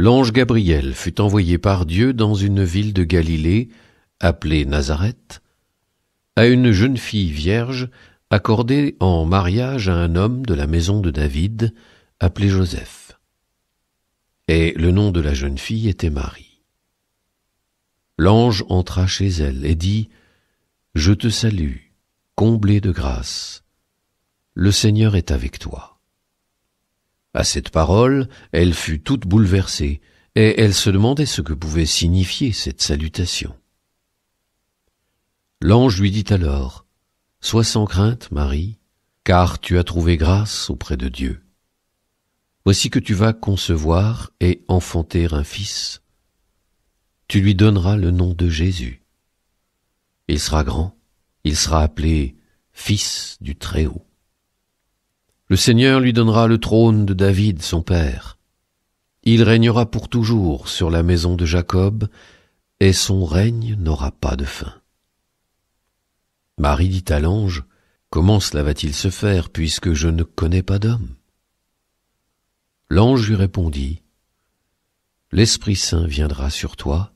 l'ange Gabriel fut envoyé par Dieu dans une ville de Galilée, appelée Nazareth, à une jeune fille vierge accordée en mariage à un homme de la maison de David, appelé Joseph. Et le nom de la jeune fille était Marie. L'ange entra chez elle et dit : « Je te salue, comblée de grâce. Le Seigneur est avec toi. » À cette parole, elle fut toute bouleversée, et elle se demandait ce que pouvait signifier cette salutation. L'ange lui dit alors : « Sois sans crainte, Marie, car tu as trouvé grâce auprès de Dieu. Voici que tu vas concevoir et enfanter un fils. Tu lui donneras le nom de Jésus. Il sera grand, il sera appelé Fils du Très-Haut. Le Seigneur lui donnera le trône de David, son père. Il régnera pour toujours sur la maison de Jacob, et son règne n'aura pas de fin. » Marie dit à l'ange : « Comment cela va-t-il se faire, puisque je ne connais pas d'homme ?» L'ange lui répondit : « L'Esprit Saint viendra sur toi,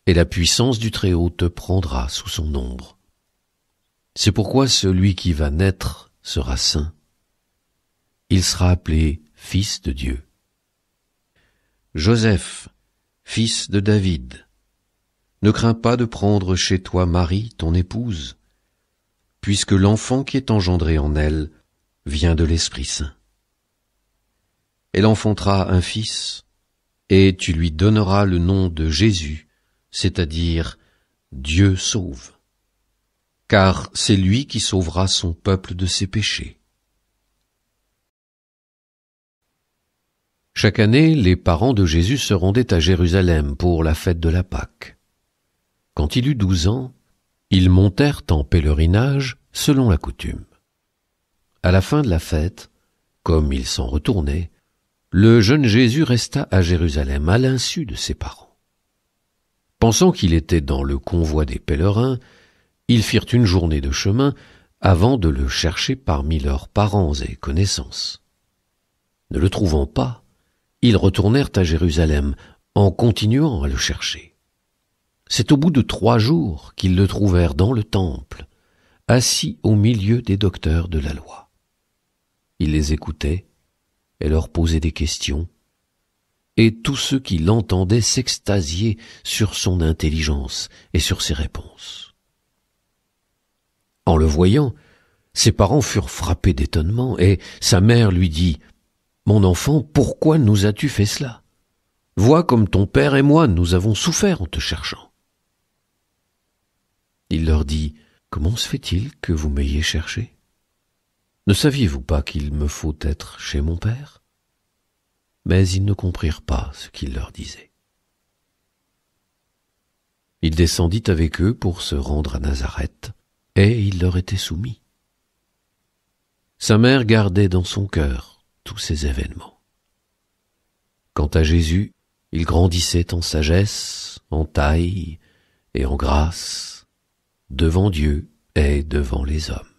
et la puissance du Très-Haut te prendra sous son ombre. C'est pourquoi celui qui va naître sera saint. Il sera appelé Fils de Dieu. Joseph, fils de David, ne crains pas de prendre chez toi Marie, ton épouse, puisque l'enfant qui est engendré en elle vient de l'Esprit Saint. Elle enfantera un fils, et tu lui donneras le nom de Jésus, c'est-à-dire Dieu sauve, car c'est lui qui sauvera son peuple de ses péchés. » Chaque année, les parents de Jésus se rendaient à Jérusalem pour la fête de la Pâque. Quand il eut 12 ans, ils montèrent en pèlerinage selon la coutume. À la fin de la fête, comme ils s'en retournaient, le jeune Jésus resta à Jérusalem à l'insu de ses parents. Pensant qu'il était dans le convoi des pèlerins, ils firent une journée de chemin avant de le chercher parmi leurs parents et connaissances. Ne le trouvant pas, ils retournèrent à Jérusalem en continuant à le chercher. C'est au bout de 3 jours qu'ils le trouvèrent dans le temple, assis au milieu des docteurs de la loi. Il les écoutait et leur posait des questions, et tous ceux qui l'entendaient s'extasiaient sur son intelligence et sur ses réponses. En le voyant, ses parents furent frappés d'étonnement, et sa mère lui dit : « Mon enfant, pourquoi nous as-tu fait cela ? Vois comme ton père et moi nous avons souffert en te cherchant. » Il leur dit : « Comment se fait-il que vous m'ayez cherché ? Ne saviez-vous pas qu'il me faut être chez mon père ? » Mais ils ne comprirent pas ce qu'il leur disait. Il descendit avec eux pour se rendre à Nazareth, et il leur était soumis. Sa mère gardait dans son cœur tous ces événements. Quant à Jésus, il grandissait en sagesse, en taille et en grâce, devant Dieu et devant les hommes.